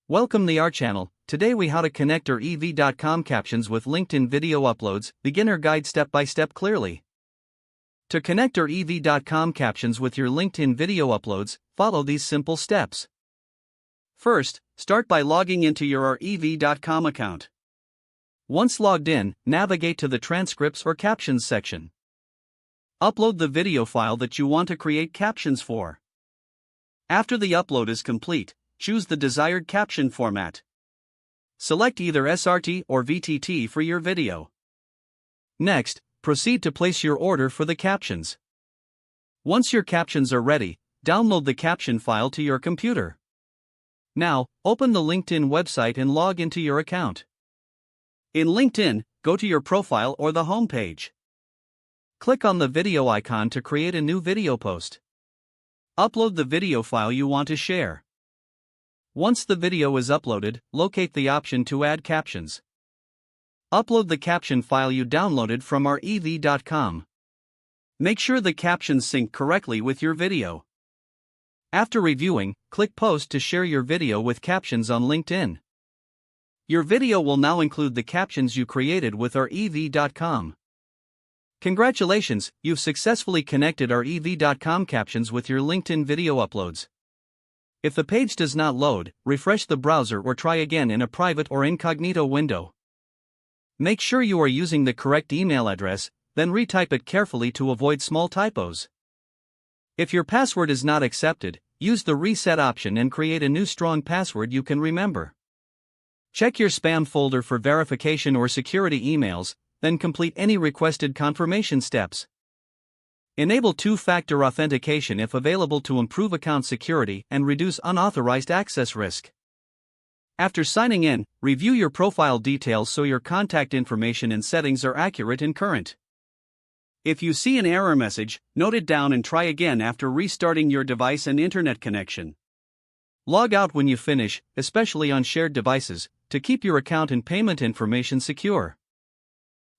Welcome to our channel. Today we how to connect our ev.com captions with LinkedIn video uploads, beginner guide step by step clearly. To connect our ev.com captions with your LinkedIn video uploads, follow these simple steps. First, start by logging into your ev.com account. Once logged in, navigate to the transcripts or captions section. Upload the video file that you want to create captions for. After the upload is complete, choose the desired caption format. Select either SRT or VTT for your video. Next, proceed to place your order for the captions. Once your captions are ready, download the caption file to your computer. Now, open the LinkedIn website and log into your account. In LinkedIn, go to your profile or the home page. Click on the video icon to create a new video post. Upload the video file you want to share. Once the video is uploaded, locate the option to add captions. Upload the caption file you downloaded from our ev.com. Make sure the captions sync correctly with your video. After reviewing, click Post to share your video with captions on LinkedIn. Your video will now include the captions you created with our ev.com. Congratulations, you've successfully connected our ev.com captions with your LinkedIn video uploads. If the page does not load, refresh the browser or try again in a private or incognito window. Make sure you are using the correct email address, then retype it carefully to avoid small typos. If your password is not accepted, use the reset option and create a new strong password you can remember. Check your spam folder for verification or security emails, then complete any requested confirmation steps. Enable two-factor authentication if available to improve account security and reduce unauthorized access risk. After signing in, review your profile details so your contact information and settings are accurate and current. If you see an error message, note it down and try again after restarting your device and internet connection. Log out when you finish, especially on shared devices, to keep your account and payment information secure.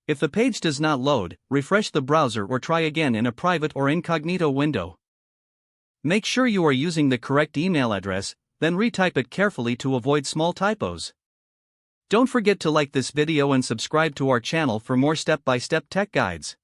If the page does not load, refresh the browser or try again in a private or incognito window. Make sure you are using the correct email address, then retype it carefully to avoid small typos. Don't forget to like this video and subscribe to our channel for more step-by-step tech guides.